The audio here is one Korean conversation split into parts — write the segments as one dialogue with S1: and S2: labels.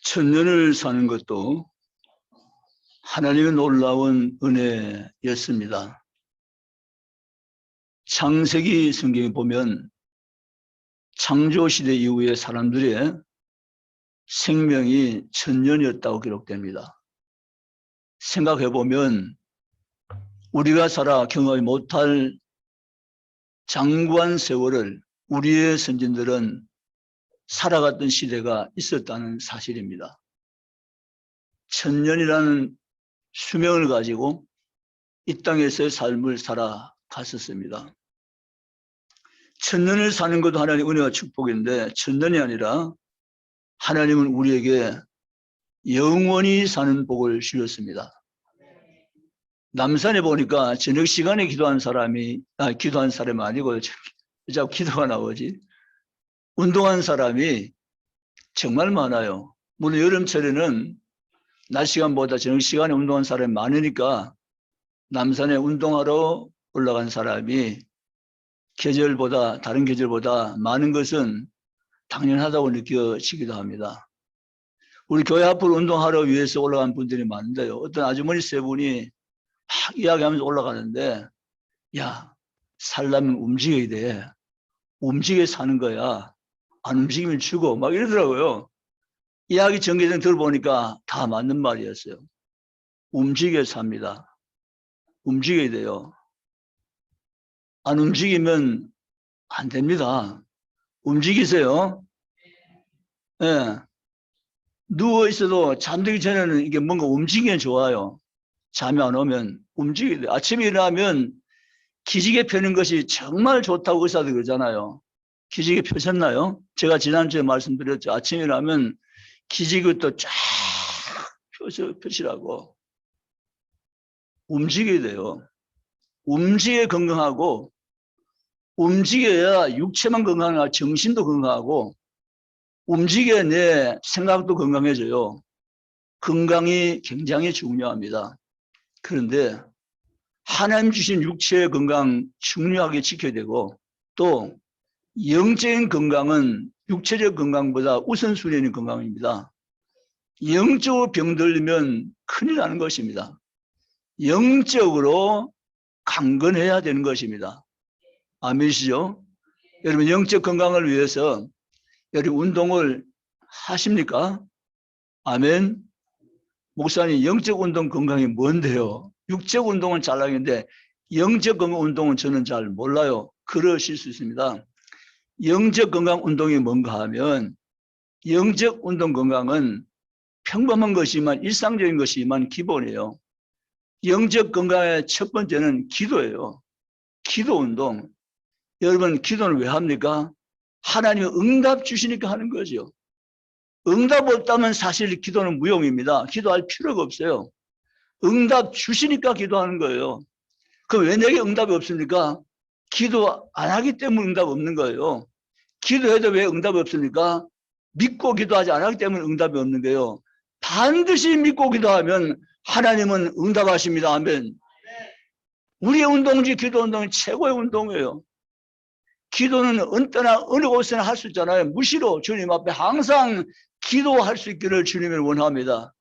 S1: 천년을 사는 것도 하나님의 놀라운 은혜였습니다. 창세기 성경에 보면 창조시대 이후에 사람들의 생명이 천년이었다고 기록됩니다. 생각해보면 우리가 살아 경험하지 못할 장구한 세월을 우리의 선진들은 살아갔던 시대가 있었다는 사실입니다. 천년이라는 수명을 가지고 이 땅에서의 삶을 살아갔었습니다. 천년을 사는 것도 하나님의 은혜와 축복인데 천년이 아니라 하나님은 우리에게 영원히 사는 복을 주셨습니다. 남산에 보니까 저녁 시간에 기도한 사람이 아니고 자꾸 기도가 나오지. 운동한 사람이 정말 많아요. 물론 여름철에는 낮 시간보다 저녁 시간에 운동한 사람이 많으니까 남산에 운동하러 올라간 사람이 다른 계절보다 많은 것은 당연하다고 느껴지기도 합니다. 우리 교회 앞으로 운동하러 위해서 올라간 분들이 많은데요. 어떤 아주머니 세 분이 막 이야기하면서 올라가는데, 야, 살려면 움직여야 돼. 움직여 사는 거야. 안 움직이면 죽어. 막 이러더라고요. 이야기 전개된 들어보니까 다 맞는 말이었어요. 움직여 삽니다. 움직여야 돼요. 안 움직이면 안 됩니다. 움직이세요. 예. 네. 누워 있어도 잠들기 전에는 이게 뭔가 움직이면 좋아요. 잠이 안 오면 움직여야 돼요. 아침에 일어나면 기지개 펴는 것이 정말 좋다고 의사들 그러잖아요. 기지개 펴셨나요? 제가 지난주에 말씀드렸죠. 아침에 일어나면 기지개도 쫙 펴시라고. 움직여야 돼요. 움직여야 건강하고, 움직여야 육체만 건강하고 정신도 건강하고, 움직여야 내 생각도 건강해져요. 건강이 굉장히 중요합니다. 그런데 하나님 주신 육체의 건강 중요하게 지켜야 되고, 또 영적인 건강은 육체적 건강보다 우선순위인 건강입니다. 영적으로 병들면 큰일 나는 것입니다. 영적으로 강건해야 되는 것입니다. 아멘이시죠? 여러분, 영적 건강을 위해서 여러분 운동을 하십니까? 아멘. 목사님, 영적 운동 건강이 뭔데요? 육적 운동은 잘 하겠는데 영적 건강 운동은 저는 잘 몰라요. 그러실 수 있습니다. 영적 건강 운동이 뭔가 하면, 영적 운동 건강은 평범한 것이지만 일상적인 것이지만 기본이에요. 영적 건강의 첫 번째는 기도예요. 기도 운동. 여러분, 기도는 왜 합니까? 하나님이 응답 주시니까 하는 거죠. 응답 없다면 사실 기도는 무용입니다. 기도할 필요가 없어요. 응답 주시니까 기도하는 거예요. 그럼 왜 내게 응답이 없습니까? 기도 안 하기 때문에 응답 없는 거예요. 기도해도 왜 응답이 없습니까? 믿고 기도하지 않았기 때문에 응답이 없는 거예요. 반드시 믿고 기도하면 하나님은 응답하십니다. 아멘. 우리의 운동지 기도 운동이 최고의 운동이에요. 기도는 언제나 어느 곳에나 할 수 있잖아요. 무시로 주님 앞에 항상 기도할 수 있기를 주님을 원합니다.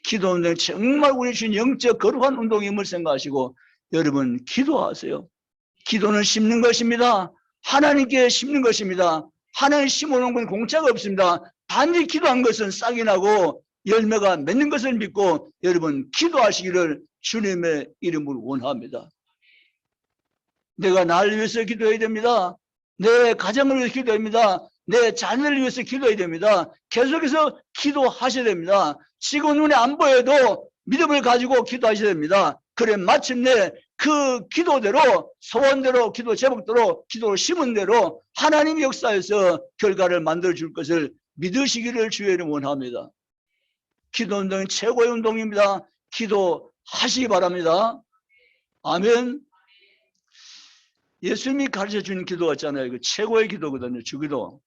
S1: 기도 운동이 정말 우리 주신 영적 거룩한 운동임을 생각하시고 여러분 기도하세요. 기도는 심는 것입니다. 하나님께 심는 것입니다. 하나님 심어놓은 건 공짜가 없습니다. 단지 기도한 것은 싹이 나고 열매가 맺는 것을 믿고 여러분 기도하시기를 주님의 이름으로 원합니다. 내가 나를 위해서 기도해야 됩니다. 내 가정을 위해서 기도해야 됩니다. 내 자녀를 위해서 기도해야 됩니다. 계속해서 기도하셔야 됩니다. 지금 눈에 안 보여도 믿음을 가지고 기도하셔야 됩니다. 그래 마침내 그 기도대로 소원대로 기도 제목대로 기도를 심은 대로 하나님 역사에서 결과를 만들어줄 것을 믿으시기를 주의 이름 원합니다. 기도 운동은 최고의 운동입니다. 기도하시기 바랍니다. 아멘. 예수님이 가르쳐주는 기도가 있잖아요. 그 최고의 기도거든요. 주기도.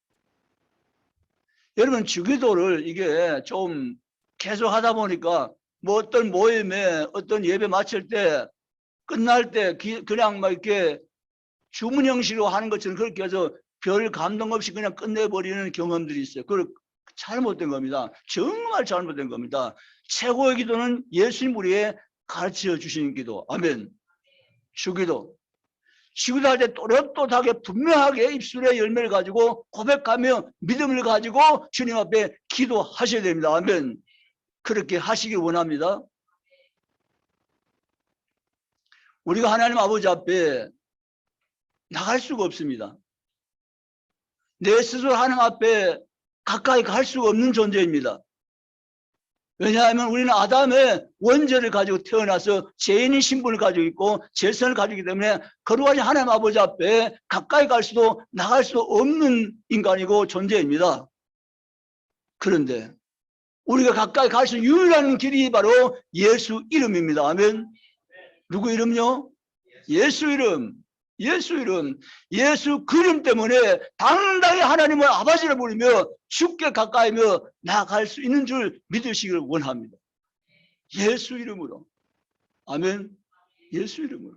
S1: 여러분 주기도를 이게 좀 계속 하다 보니까 뭐 어떤 모임에 어떤 예배 마칠 때 끝날 때 그냥 막 이렇게 주문 형식으로 하는 것처럼 그렇게 해서 별 감동 없이 그냥 끝내버리는 경험들이 있어요. 그걸 잘못된 겁니다. 정말 잘못된 겁니다. 최고의 기도는 예수님 우리에 가르쳐 주시는 기도. 아멘. 주기도. 기도할 때 또렷또하게 분명하게 입술의 열매를 가지고 고백하며 믿음을 가지고 주님 앞에 기도하셔야 됩니다. 아멘. 그렇게 하시길 원합니다. 우리가 하나님 아버지 앞에 나갈 수가 없습니다. 내 스스로 하나님 앞에 가까이 갈 수가 없는 존재입니다. 왜냐하면 우리는 아담의 원죄를 가지고 태어나서 죄인의 신분을 가지고 있고 죄성을 가지고 있기 때문에 거룩하신 하나님 아버지 앞에 가까이 갈 수도 나갈 수도 없는 인간이고 존재입니다. 그런데 우리가 가까이 갈 수 있는 유일한 길이 바로 예수 이름입니다. 아멘. 누구 이름요? 예수 이름. 예수 이름. 예수 그 이름 때문에 당당히 하나님을 아버지를 부르며 주께 가까이며 나아갈 수 있는 줄 믿으시기를 원합니다. 예수 이름으로. 아멘. 예수 이름으로.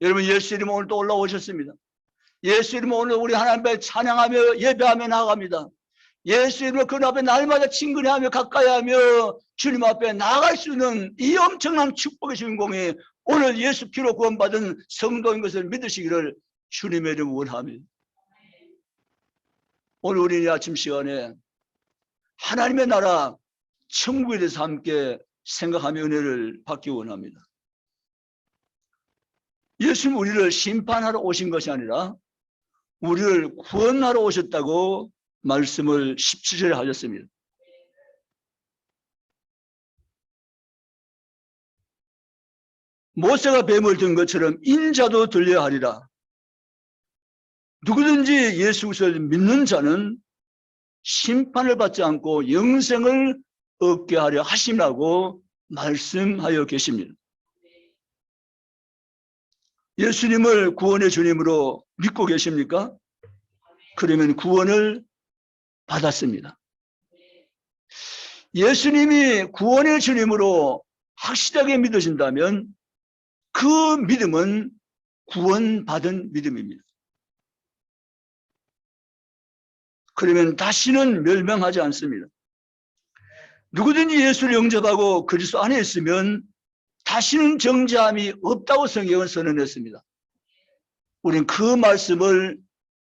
S1: 여러분 예수 이름 오늘 또 올라오셨습니다. 예수 이름 오늘 우리 하나님 앞에 찬양하며 예배하며 나아갑니다. 예수 이름으로 그 앞에 날마다 친근해하며 가까이하며 주님 앞에 나아갈 수 있는 이 엄청난 축복의 주인공이 오늘 예수 피로 구원받은 성도인 것을 믿으시기를 주님의 이름 원합니다. 오늘 우리는 아침 시간에 하나님의 나라 천국에 대해서 함께 생각하며 은혜를 받기 원합니다. 예수님 우리를 심판하러 오신 것이 아니라 우리를 구원하러 오셨다고 말씀을 17절에 하셨습니다. 모세가 뱀을 든 것처럼 인자도 들려야 하리라. 누구든지 예수 그리스도를 믿는 자는 심판을 받지 않고 영생을 얻게 하려 하심이라고 말씀하여 계십니다. 예수님을 구원의 주님으로 믿고 계십니까? 그러면 구원을 받았습니다. 예수님이 구원의 주님으로 확실하게 믿으신다면 그 믿음은 구원받은 믿음입니다. 그러면 다시는 멸망하지 않습니다. 누구든지 예수를 영접하고 그리스도 안에 있으면 다시는 정죄함이 없다고 성경은 선언했습니다. 우리는 그 말씀을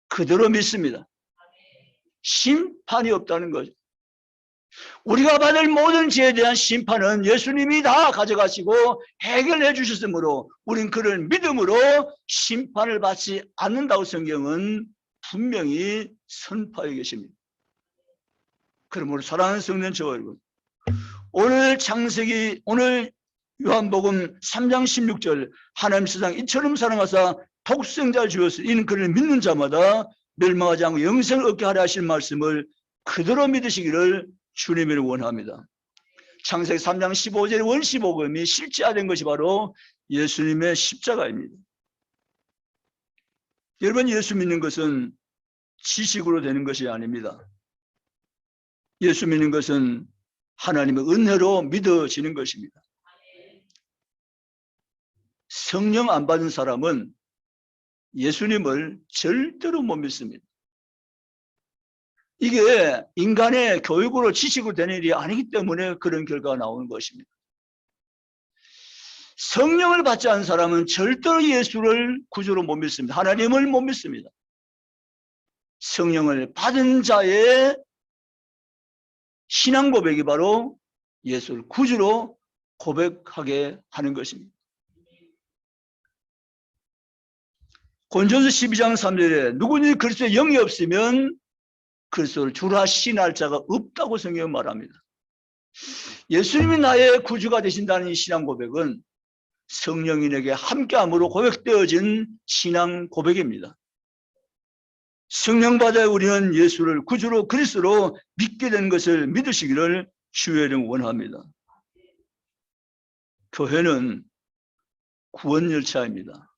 S1: 그대로 믿습니다. 심판이 없다는 거죠. 우리가 받을 모든 죄에 대한 심판은 예수님이 다 가져가시고 해결해 주셨으므로 우린 그를 믿음으로 심판을 받지 않는다고 성경은 분명히 선포하고 계십니다. 그러므로 사랑하는 성도 저와 여러분, 오늘 창세기, 오늘 요한복음 3장 16절 하나님 세상 이처럼 사랑하사 독생자를 주었으니 이는 그를 믿는 자마다 멸망하지 않고 영생을 얻게 하려 하실 말씀을 그대로 믿으시기를 주님을 원합니다. 창세기 3장 15절의 원시복음이 실제화된 것이 바로 예수님의 십자가입니다. 여러분 예수 믿는 것은 지식으로 되는 것이 아닙니다. 예수 믿는 것은 하나님의 은혜로 믿어지는 것입니다. 성령 안 받은 사람은 예수님을 절대로 못 믿습니다. 이게 인간의 교육으로 지식으로 되는 일이 아니기 때문에 그런 결과가 나오는 것입니다. 성령을 받지 않은 사람은 절대로 예수를 구주로 못 믿습니다. 하나님을 못 믿습니다. 성령을 받은 자의 신앙 고백이 바로 예수를 구주로 고백하게 하는 것입니다. 고린도전서 12장 3절에 누구든지 그리스도의 영이 없으면 그리스도를 주라 신할 자가 없다고 성경은 말합니다. 예수님이 나의 구주가 되신다는 이 신앙 고백은 성령인에게 함께함으로 고백되어진 신앙 고백입니다. 성령 받아 우리는 예수를 구주로 그리스도로 믿게 된 것을 믿으시기를 주의 이름 원합니다. 교회는 구원열차입니다.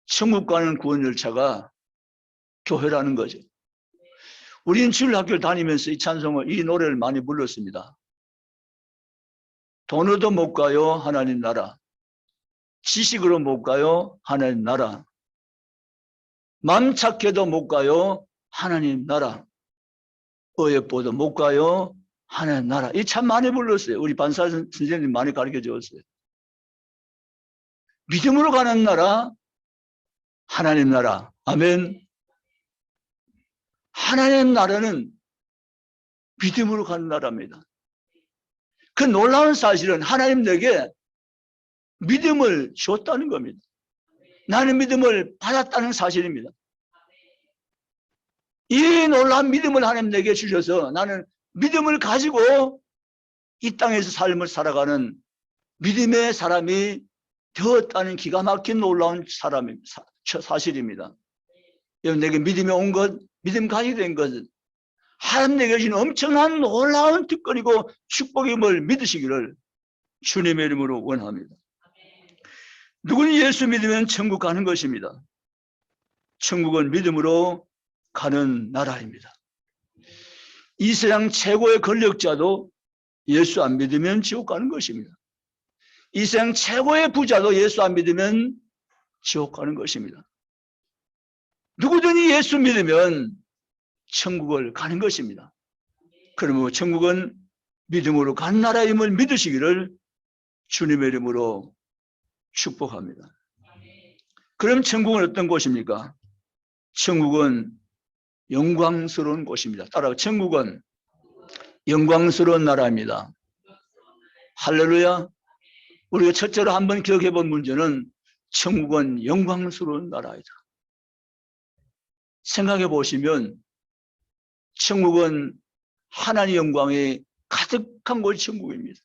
S1: 천국 가는 구원열차가 교회라는 거죠. 우리는 주일학교를 다니면서 이 찬송을, 이 노래를 많이 불렀습니다. 돈으로도 못 가요, 하나님 나라. 지식으로 못 가요, 하나님 나라. 맘 착해도 못 가요. 하나님 나라. 어여뻐도 못 가요. 하나님 나라. 이 참 많이 불렀어요. 우리 반사 선생님 많이 가르쳐 주었어요. 믿음으로 가는 나라, 하나님 나라. 아멘. 하나님 나라는 믿음으로 가는 나라입니다. 그 놀라운 사실은 하나님 내게 믿음을 줬다는 겁니다. 나는 믿음을 받았다는 사실입니다. 이 놀라운 믿음을 하나님 내게 주셔서 나는 믿음을 가지고 이 땅에서 삶을 살아가는 믿음의 사람이 되었다는 기가 막힌 놀라운 사실입니다. 여러분, 내게 믿음이 온 것, 믿음 가지게 된 것은 하나님 내게 주신 엄청난 놀라운 특권이고 축복임을 믿으시기를 주님의 이름으로 원합니다. 누구는 예수 믿으면 천국 가는 것입니다. 천국은 믿음으로 가는 나라입니다. 이 세상 최고의 권력자도 예수 안 믿으면 지옥 가는 것입니다. 이 세상 최고의 부자도 예수 안 믿으면 지옥 가는 것입니다. 누구든지 예수 믿으면 천국을 가는 것입니다. 그러므로 천국은 믿음으로 간 나라임을 믿으시기를 주님의 이름으로 축복합니다. 그럼 천국은 어떤 곳입니까? 천국은 영광스러운 곳입니다. 따라서 천국은 영광스러운 나라입니다. 할렐루야. 우리가 첫째로 한번 기억해 본 문제는 천국은 영광스러운 나라이다. 생각해 보시면 천국은 하나님의 영광이 가득한 곳이 천국입니다.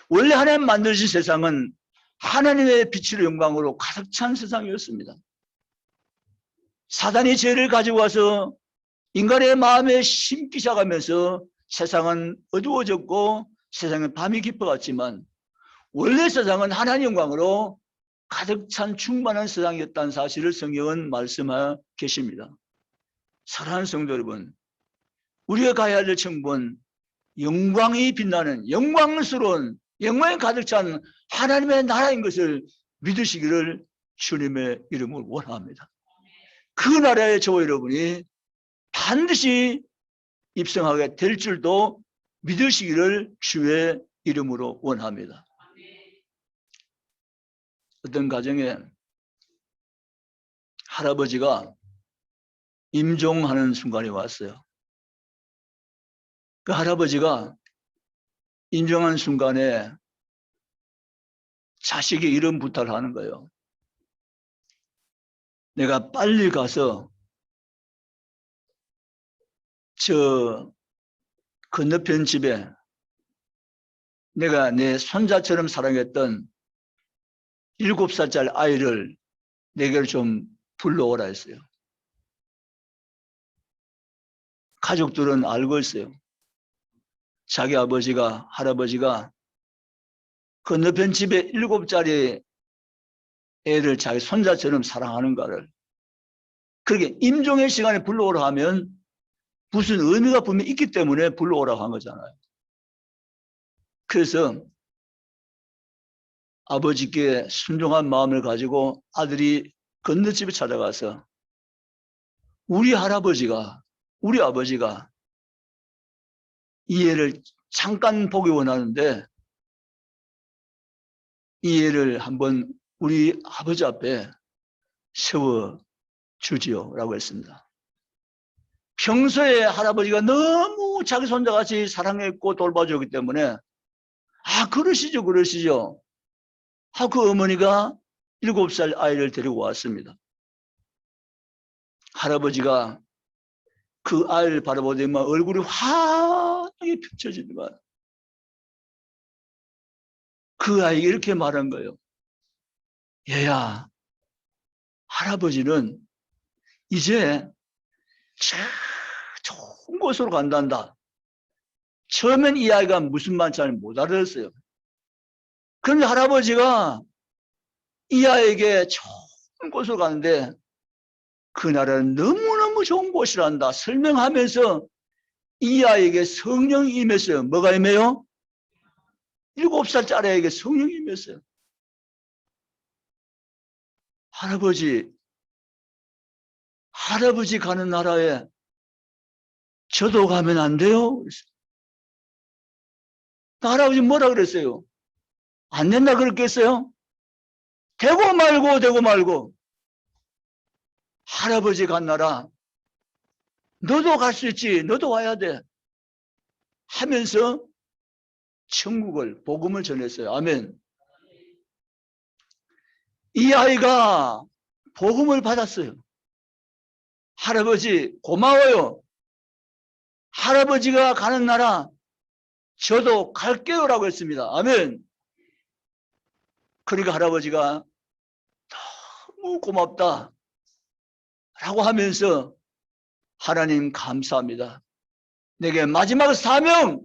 S1: 원래 하나님 만드신 세상은 하나님의 빛으로 영광으로 가득 찬 세상이었습니다. 사단이 죄를 가지고 와서 인간의 마음에 심기 시작하면서 세상은 어두워졌고 세상은 밤이 깊어갔지만 원래 세상은 하나님의 영광으로 가득 찬 충만한 세상이었다는 사실을 성경은 말씀하고 계십니다. 사랑하는 성도 여러분, 우리가 가야 할 천국은 영광이 빛나는 영광스러운 영광이 가득 찬 하나님의 나라인 것을 믿으시기를 주님의 이름으로 원합니다. 그 나라에 저와 여러분이 반드시 입성하게 될 줄도 믿으시기를 주의 이름으로 원합니다. 어떤 가정에 할아버지가 임종하는 순간이 왔어요. 그 할아버지가 임종하는 순간에 자식이 이런 부탁을 하는 거예요. 내가 빨리 가서 저 건너편 집에 내가 내 손자처럼 사랑했던 7살짜리 아이를 내게로 좀 불러오라 했어요. 가족들은 알고 있어요. 자기 아버지가, 할아버지가 건너편 집에 7살짜리 애를 자기 손자처럼 사랑하는가를. 그렇게 임종의 시간에 불러오라 하면 무슨 의미가 분명히 있기 때문에 불러오라고 한 거잖아요. 그래서 아버지께 순종한 마음을 가지고 아들이 건너집에 찾아가서 우리 할아버지가, 우리 아버지가 이 애를 잠깐 보기 원하는데 이 애를 한번 우리 아버지 앞에 세워주지요 라고 했습니다. 평소에 할아버지가 너무 자기 손자같이 사랑했고 돌봐주기 때문에 그러시죠 그러시죠. 그 어머니가 7살 아이를 데리고 왔습니다. 할아버지가 그 아이를 바라보더니 얼굴이 환하게 펼쳐지더만 그 아이가 이렇게 말한 거예요. 얘야, 할아버지는 이제 좋은 곳으로 간단다. 처음엔 이 아이가 무슨 말인지 잘 못 알아들었어요. 그런데 할아버지가 이 아이에게 좋은 곳으로 가는데 그 나라는 너무너무 좋은 곳이란다 설명하면서 이 아이에게 성령이 임했어요. 뭐가 임해요? 7살짜리 아이에게 성령이 임했어요. 할아버지, 할아버지 가는 나라에 저도 가면 안 돼요? 할아버지 뭐라 그랬어요? 안 된다 그랬겠어요? 되고 말고 되고 말고 할아버지 간 나라 너도 갈 수 있지. 너도 와야 돼. 하면서 천국을 복음을 전했어요. 아멘. 이 아이가 복음을 받았어요. 할아버지 고마워요. 할아버지가 가는 나라 저도 갈게요라고 했습니다. 아멘. 그러니까 할아버지가 너무 고맙다 라고 하면서 하나님 감사합니다. 내게 마지막 사명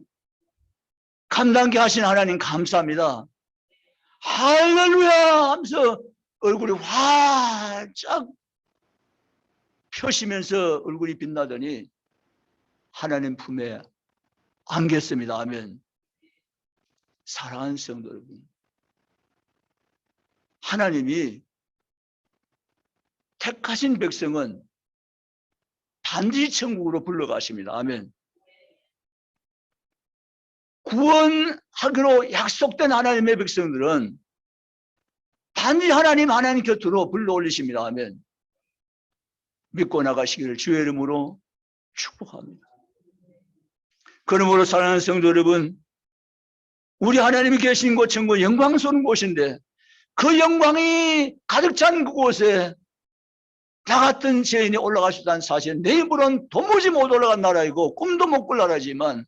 S1: 감당케 하신 하나님 감사합니다. 할렐루야 하면서 얼굴이 활짝 펴시면서 얼굴이 빛나더니 하나님 품에 안겼습니다. 아멘. 사랑하는 성도 여러분, 하나님이 택하신 백성은 반드시 천국으로 불러가십니다. 아멘. 구원하기로 약속된 하나님의 백성들은 반드시 하나님 곁으로 불러 올리십니다. 아멘. 믿고 나가시기를 주의 이름으로 축복합니다. 그러므로 사랑하는 성도 여러분, 우리 하나님이 계신 곳 천국은 영광스러운 곳인데 그 영광이 가득 찬 그곳에 나 같은 죄인이 올라갈 수 있다는 사실, 내 힘으로는 도무지 못 올라간 나라이고 꿈도 못 꿀 나라지만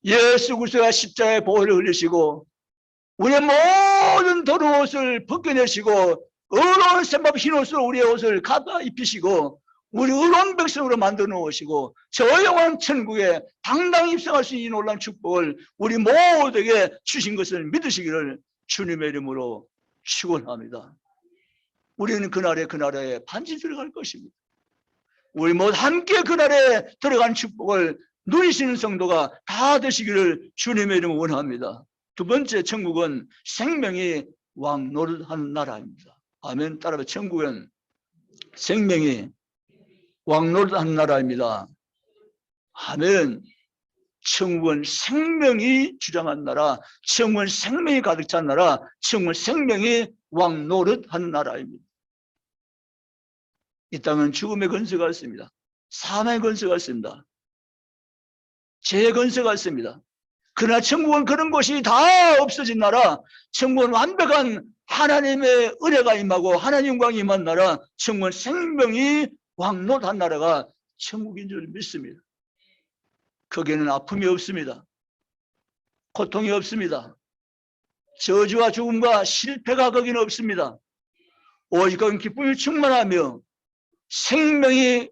S1: 예수 그리스도가 십자가의 보혈을 흘리시고 우리의 모든 더러운 옷을 벗겨내시고 의로운 샘밥 흰 옷으로 우리의 옷을 갈아 입히시고 우리 의로운 백성으로 만들어 놓으시고 저 영원 천국에 당당히 입성할 수 있는 놀라운 축복을 우리 모두에게 주신 것을 믿으시기를 주님의 이름으로 축원합니다. 우리는 그날에 반드시 들어갈 것입니다. 우리 모두 함께 그날에 들어간 축복을 누리시는 성도가 다 되시기를 주님의 이름으로 원합니다. 두 번째, 천국은 생명이 왕 노릇하는 나라입니다. 아멘. 따라서 천국은 생명이 왕 노릇하는 나라입니다. 아멘. 천국은 생명이 주장한 나라, 천국은 생명이 가득 찬 나라, 천국은 생명이 왕 노릇하는 나라입니다. 이 땅은 죽음의 건세가 있습니다. 사망의 건세가 있습니다. 죄의 건세가 있습니다. 그러나 천국은 그런 것이 다 없어진 나라, 천국은 완벽한 하나님의 은혜가 임하고 하나님 영광이 임한 나라, 천국은 생명이 왕노릇한 나라가 천국인 줄 믿습니다. 거기에는 아픔이 없습니다. 고통이 없습니다. 저주와 죽음과 실패가 거기는 없습니다. 오직 거기는 기쁨이 충만하며 생명이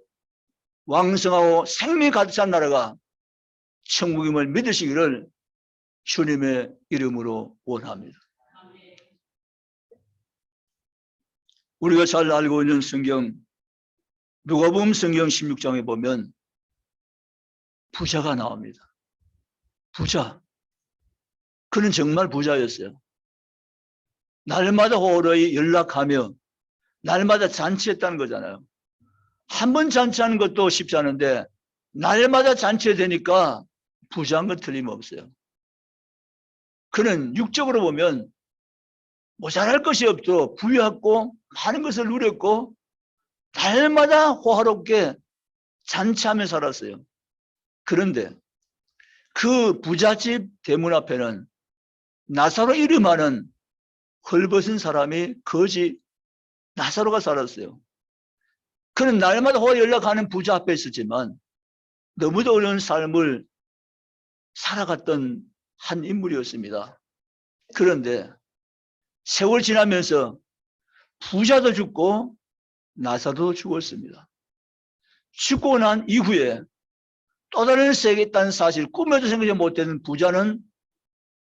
S1: 왕성하고 생명이 가득 찬 나라가 천국임을 믿으시기를 주님의 이름으로 원합니다. 우리가 잘 알고 있는 성경 누가복음 성경 16장에 보면 부자가 나옵니다. 부자. 그는 정말 부자였어요. 날마다 호로히 연락하며 날마다 잔치했다는 거잖아요. 한 번 잔치하는 것도 쉽지 않은데 날마다 잔치되니까 부자한 건 틀림없어요. 그는 육적으로 보면 모자랄 것이 없도록 부유했고 많은 것을 누렸고 날마다 호화롭게 잔치하며 살았어요. 그런데 그 부잣집 대문 앞에는 나사로 이름하는 헐벗은 사람이 거지 나사로가 살았어요. 그는 날마다 호화 연락하는 부자 앞에 있었지만 너무도 어려운 삶을 살아갔던 한 인물이었습니다. 그런데 세월 지나면서 부자도 죽고 나사로도 죽었습니다. 죽고 난 이후에 또 다른 세계에 있다는 사실, 꿈에도 생각지 못했던 부자는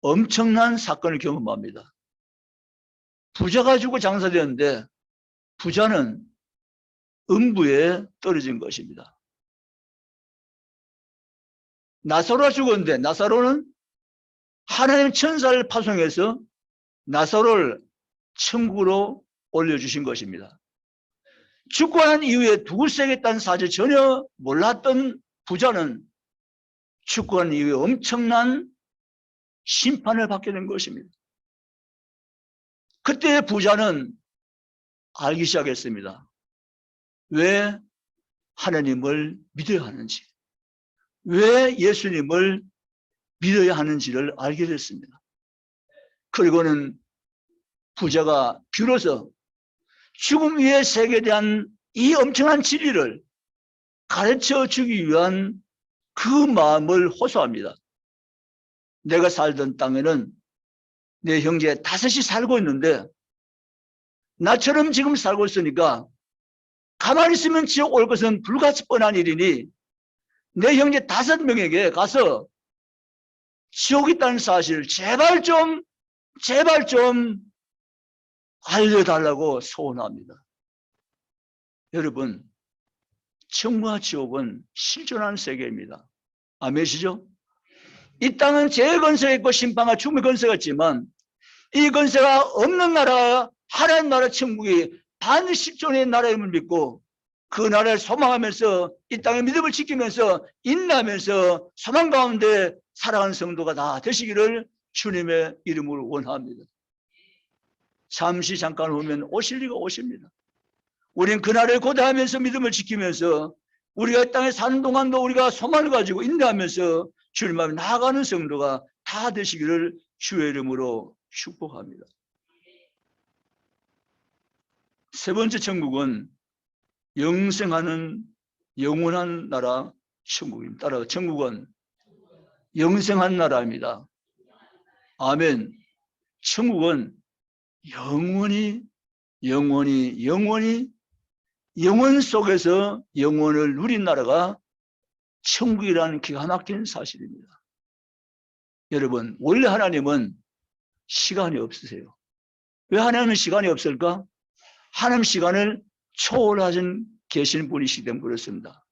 S1: 엄청난 사건을 경험합니다. 부자가 죽고 장사되었는데 부자는 음부에 떨어진 것입니다. 나사로가 죽었는데 나사로는 하나님 천사를 파송해서 나사로를 천국으로 올려주신 것입니다. 죽고 난 이후에 누굴 세겠다는 사실 전혀 몰랐던 부자는 죽고 난 이후에 엄청난 심판을 받게 된 것입니다. 그때 부자는 알기 시작했습니다. 왜 하나님을 믿어야 하는지, 왜 예수님을 믿어야 하는지를 알게 됐습니다. 그리고는 부자가 비로소 죽음 위의 세계에 대한 이 엄청난 진리를 가르쳐 주기 위한 그 마음을 호소합니다. 내가 살던 땅에는 내 형제 5이 살고 있는데 나처럼 지금 살고 있으니까 가만히 있으면 지옥 올 것은 불같이 뻔한 일이니 내 형제 5명에게 가서 지옥 있다는 사실 제발 좀 알려달라고 소원합니다. 여러분, 천국과 지옥은 실존하는 세계입니다. 아멘이시죠? 이 땅은 죄의 건세가 있고 심판과 죽음의 건세가 있지만 이 건세가 없는 나라, 하나님 나라 천국이 반실존의 나라임을 믿고 그 나라를 소망하면서 이 땅의 믿음을 지키면서 인내하면서 소망 가운데 살아가는 성도가 다 되시기를 주님의 이름으로 원합니다. 잠시 잠깐 오면 오실 리가 오십니다. 우리는 그날을 고대하면서 믿음을 지키면서 우리가 이 땅에 사는 동안도 우리가 소망을 가지고 인내하면서 주님 앞에 나아가는 성도가 다 되시기를 주의 이름으로 축복합니다. 세 번째 천국은 영생하는 영원한 나라 천국입니다. 따라서 천국은 영생한 나라입니다. 아멘. 천국은 영원 속에서 영원을 누린 나라가 천국이라는 기가 막힌 사실입니다. 여러분, 원래 하나님은 시간이 없으세요. 왜 하나님은 시간이 없을까? 하나님 시간을 초월하신 계신 분이시기 때문에 그렇습니다.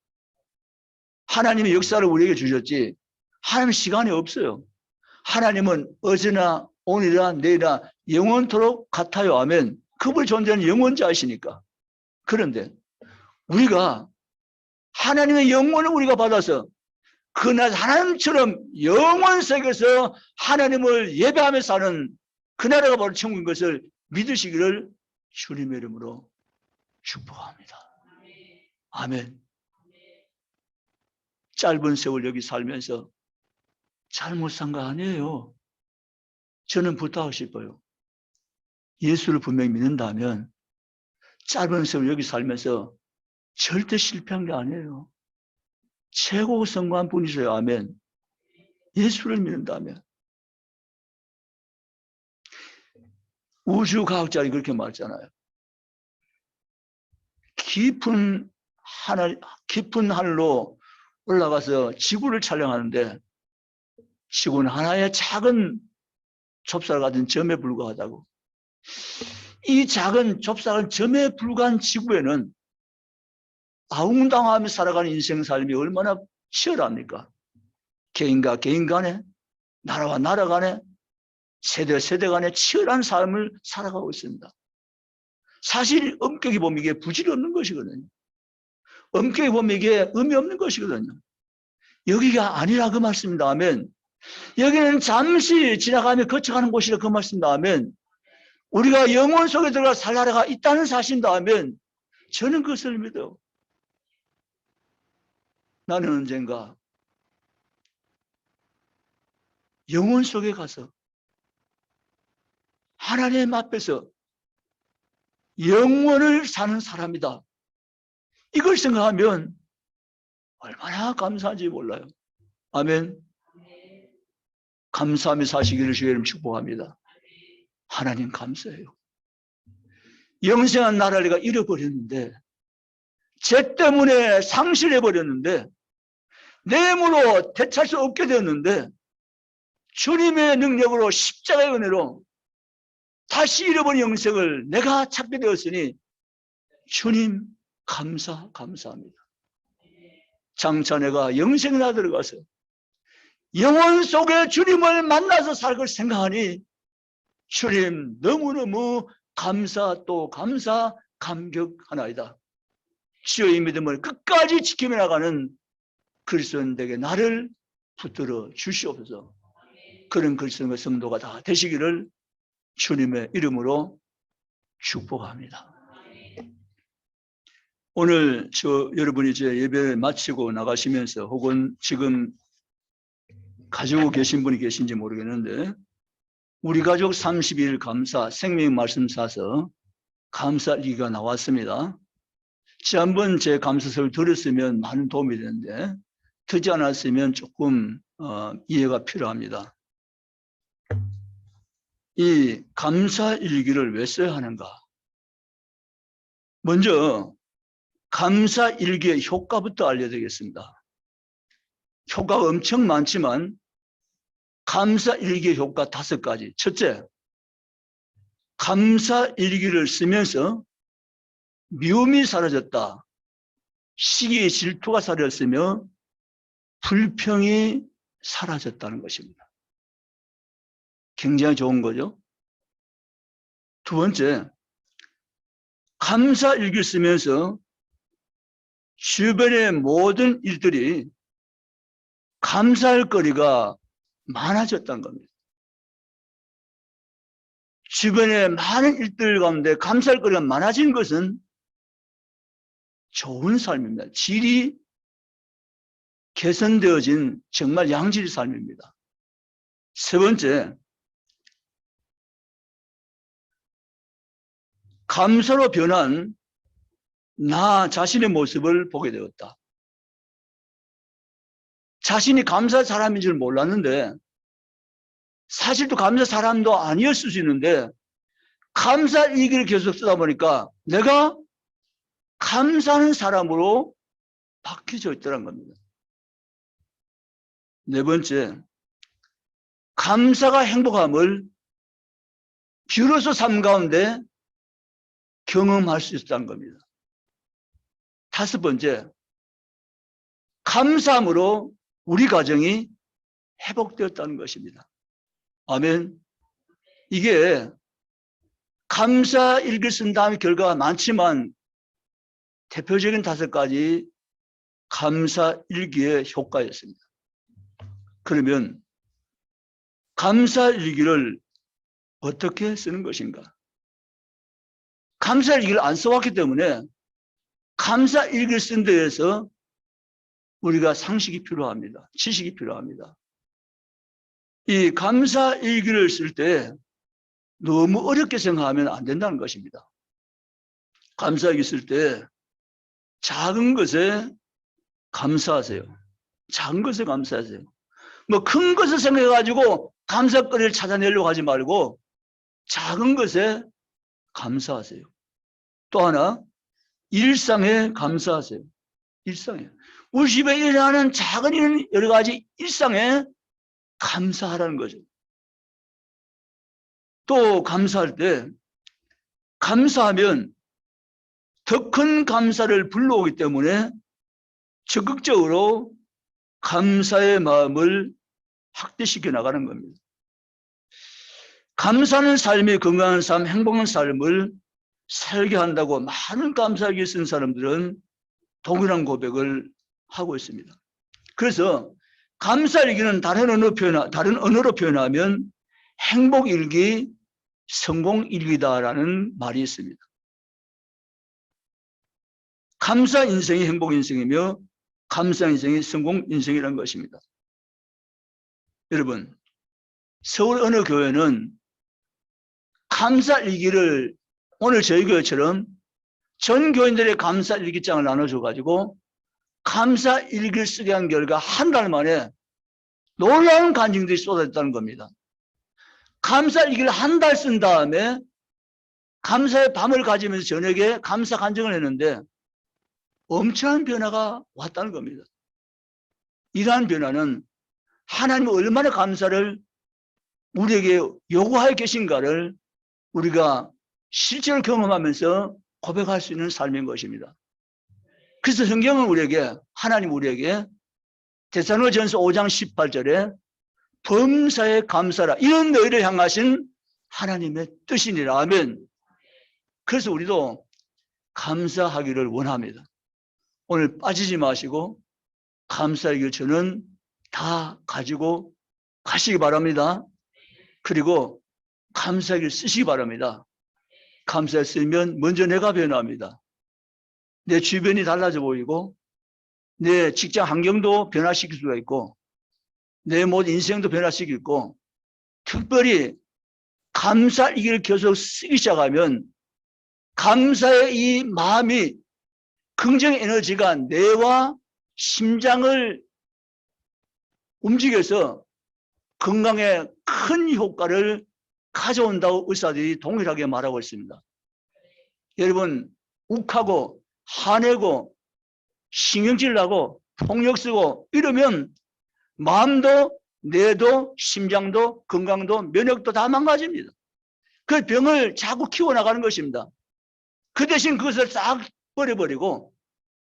S1: 하나님의 역사를 우리에게 주셨지 하나님 시간이 없어요. 하나님은 어제나 오늘이나 내일이나 영원토록 같아요 하면 그분 존재는 영원자이시니까. 그런데 우리가 하나님의 영원을 우리가 받아서 그날 하나님처럼 영원 세계에서 하나님을 예배하며 사는 그 나라가 바로 천국인 것을 믿으시기를 주님의 이름으로 축복합니다. 아멘. 짧은 세월 여기 살면서 잘못 산 거 아니에요. 저는 부탁하고 싶어요. 예수를 분명히 믿는다면 짧은 세월 여기 살면서 절대 실패한 게 아니에요. 최고 성공한 분이세요. 아멘. 예수를 믿는다면. 우주과학자들이 그렇게 말했잖아요. 깊은 하늘로 올라가서 지구를 촬영하는데 지구는 하나의 작은 좁쌀 같은 점에 불과하다고. 이 작은 좁쌀 점에 불과한 지구에는 아웅당하며 살아가는 인생 삶이 얼마나 치열합니까? 개인과 개인 간에, 나라와 나라 간에, 세대와 세대 간에 치열한 삶을 살아가고 있습니다. 사실 엄격히 보면 이게 부질이 없는 것이거든요. 엄격히 보면 이게 의미 없는 것이거든요. 여기가 아니라 그 말씀입니다. 아멘. 여기는 잠시 지나가며 거쳐가는 곳이라 그 말씀입니다. 아멘. 우리가 영혼 속에 들어가 살 나라가 있다는 사실입니다. 아멘. 저는 그것을 믿어. 나는 언젠가 영혼 속에 가서 하나님 앞에서 영원을 사는 사람이다. 이걸 생각하면 얼마나 감사한지 몰라요. 아멘. 감사하며 사시기를 주의 이름 축복합니다. 하나님 감사해요. 영생한 나라를 내가 잃어버렸는데, 죄 때문에 상실해버렸는데, 내 힘으로 되찾을 수 없게 되었는데, 주님의 능력으로 십자가의 은혜로 다시 잃어버린 영생을 내가 찾게 되었으니 주님 감사합니다. 장차 내가 영생에 들어가서 영혼 속에 주님을 만나서 살 걸 생각하니 주님 너무너무 감사하나이다. 주의 믿음을 끝까지 지키며 나가는 그리스도인에게 나를 붙들어 주시옵소서. 그런 그리스도인의 성도가 다 되시기를 주님의 이름으로 축복합니다. 오늘 여러분이 이제 예배를 마치고 나가시면서 혹은 지금 가지고 계신 분이 계신지 모르겠는데 우리 가족 32일 감사 생명 말씀 사서 감사일기가 나왔습니다. 지난번 제 감사서를 들었으면 많은 도움이 되는데 듣지 않았으면 조금 이해가 필요합니다. 이 감사일기를 왜 써야 하는가? 먼저 감사일기의 효과부터 알려드리겠습니다. 효과가 엄청 많지만 감사일기의 효과 5가지. 첫째, 감사일기를 쓰면서 미움이 사라졌다. 시기의 질투가 사라졌으며 불평이 사라졌다는 것입니다. 굉장히 좋은 거죠. 두 번째, 감사일기를 쓰면서 주변의 모든 일들이 감사할 거리가 많아졌다는 겁니다. 주변의 많은 일들 가운데 감사할 거리가 많아진 것은 좋은 삶입니다. 질이 개선되어진 정말 양질의 삶입니다. 세 번째, 감사로 변한 나 자신의 모습을 보게 되었다. 자신이 감사할 사람인 줄 몰랐는데 사실 또 감사 사람도 아니었을 수 있는데 감사일기를 계속 쓰다 보니까 내가 감사하는 사람으로 바뀌어져 있더란 겁니다. 네 번째, 감사가 행복함을 비로소 삶 가운데 경험할 수 있다는 겁니다. 다섯 번째, 감사함으로 우리 가정이 회복되었다는 것입니다. 아멘. 이게 감사일기를 쓴 다음에 결과가 많지만 대표적인 5가지 감사일기의 효과였습니다. 그러면 감사일기를 어떻게 쓰는 것인가? 감사일기를 안 써왔기 때문에 감사일기를 쓴 데에서 우리가 상식이 필요합니다. 지식이 필요합니다. 이 감사일기를 쓸 때 너무 어렵게 생각하면 안 된다는 것입니다. 감사일기 쓸 때 작은 것에 감사하세요. 작은 것에 감사하세요. 뭐 큰 것을 생각해가지고 감사거리를 찾아내려고 하지 말고 작은 것에 감사하세요. 또 하나, 일상에 감사하세요. 일상에. 우리 집에 일어나는 작은 여러 가지 일상에 감사하라는 거죠. 또 감사할 때 감사하면 더 큰 감사를 불러오기 때문에 적극적으로 감사의 마음을 확대시켜 나가는 겁니다. 감사하는 삶이 건강한 삶, 행복한 삶을 살게 한다고 많은 감사일기 쓴 사람들은 동일한 고백을 하고 있습니다. 그래서 감사일기는 다른 언어로 표현하면 행복일기, 성공일기다라는 말이 있습니다. 감사 인생이 행복 인생이며 감사 인생이 성공 인생이라는 것입니다. 여러분, 서울 어느 교회는 감사일기를 오늘 저희 교회처럼 전 교인들의 감사일기장을 나눠줘가지고 감사일기를 쓰게 한 결과 한 달 만에 놀라운 간증들이 쏟아졌다는 겁니다. 감사일기를 한 달 쓴 다음에 감사의 밤을 가지면서 저녁에 감사 간증을 했는데 엄청난 변화가 왔다는 겁니다. 이러한 변화는 하나님이 얼마나 감사를 우리에게 요구하여 계신가를 우리가 실제로 경험하면서 고백할 수 있는 삶인 것입니다. 그래서 성경은 하나님 우리에게 데살로니가전서 5장 18절에 범사에 감사라 이런 너희를 향하신 하나님의 뜻이니라. 아멘. 그래서 우리도 감사하기를 원합니다. 오늘 빠지지 마시고 감사의 저는 다 가지고 가시기 바랍니다. 그리고 감사의 쓰시기 바랍니다. 감사를 쓰면 먼저 내가 변화합니다. 내 주변이 달라져 보이고 내 직장 환경도 변화시킬 수가 있고 내 모든 인생도 변화시킬 수 있고 특별히 감사 이걸 계속 쓰기 시작하면 감사의 이 마음이 긍정 에너지가 뇌와 심장을 움직여서 건강에 큰 효과를 가져온다고 의사들이 동일하게 말하고 있습니다. 여러분 욱하고 화내고 신경질 나고 폭력 쓰고 이러면 마음도 뇌도 심장도 건강도 면역도 다 망가집니다. 그 병을 자꾸 키워나가는 것입니다. 그 대신 그것을 싹 버려버리고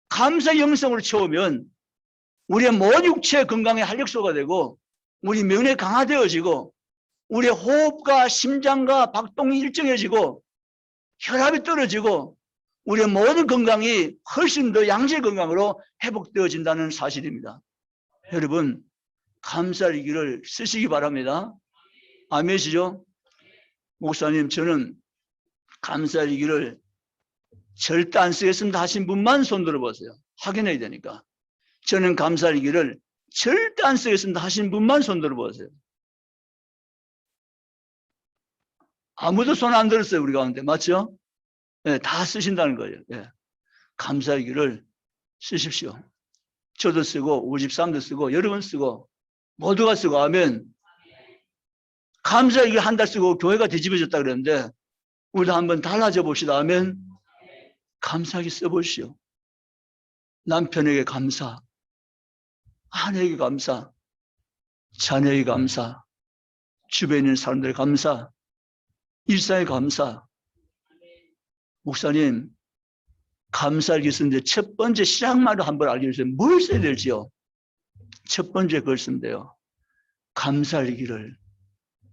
S1: 감사 영성으로 채우면 우리의 모든 육체 건강에 활력소가 되고 우리 면역이 강화되어지고 우리의 호흡과 심장과 박동이 일정해지고 혈압이 떨어지고 우리의 모든 건강이 훨씬 더 양질 건강으로 회복되어진다는 사실입니다. 여러분 감사일기를 쓰시기 바랍니다. 아멘이시죠? 목사님 저는 감사일기를 절대 안 쓰겠습니다 하신 분만 손 들어보세요. 확인해야 되니까. 저는 감사일기를 절대 안 쓰겠습니다 하신 분만 손 들어보세요. 아무도 손 안 들었어요 우리 가운데. 맞죠? 네, 다 쓰신다는 거예요. 네. 감사일기를 쓰십시오. 저도 쓰고 우리 집사람도 쓰고 여러분 쓰고 모두가 쓰고 하면 감사일기 한 달 쓰고 교회가 뒤집어졌다 그랬는데 우리도 한번 달라져 봅시다 하면 감사하게 써보시오. 남편에게 감사, 아내에게 감사, 자녀에게 감사, 주변에 있는 사람들에게 감사, 일상에 감사. 목사님 감사일기 쓰는데 첫 번째 시작만으로 한번 알려주세요. 뭘 써야 될지요? 첫 번째 걸 쓰면 돼요. 감사일기를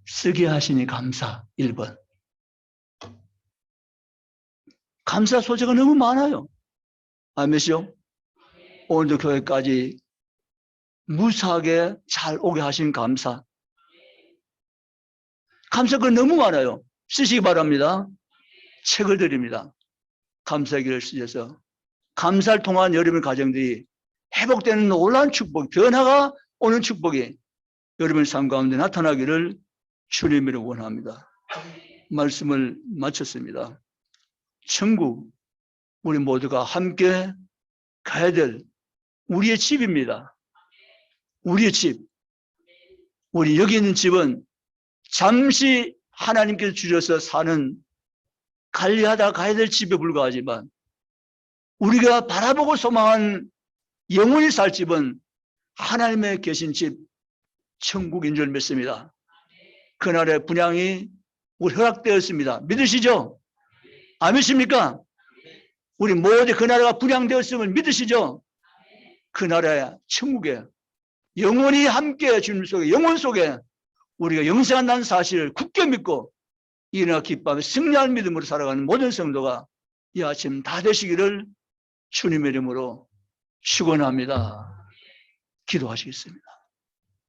S1: 쓰게 하시니 감사 1번. 감사 소재가 너무 많아요. 아멘이죠? 오늘도 교회까지 무사하게 잘 오게 하신 감사. 감사가 너무 많아요. 쓰시기 바랍니다. 책을 드립니다. 감사일기를 쓰셔서 감사를 통한 여러분의 가정들이 회복되는 놀라운 축복, 변화가 오는 축복이 여러분의 삶 가운데 나타나기를 주님으로 원합니다. 말씀을 마쳤습니다. 천국, 우리 모두가 함께 가야 될 우리의 집입니다. 우리의 집. 우리 여기 있는 집은 잠시 하나님께서 주셔서 사는 관리하다가 가야 될 집에 불과하지만 우리가 바라보고 소망한 영원히 살 집은 하나님의 계신 집, 천국인 줄 믿습니다. 그날의 분향이 우리 허락되었습니다. 믿으시죠? 아멘입니까? 우리 모두 그 나라가 분향되었음을 믿으시죠? 그 나라의 천국에 영원히 함께 주님 속에 영혼 속에 우리가 영생한다는 사실을 굳게 믿고 이나 기뻐하며 승리할 믿음으로 살아가는 모든 성도가 이 아침 다 되시기를 주님의 이름으로 축원합니다. 기도하시겠습니다.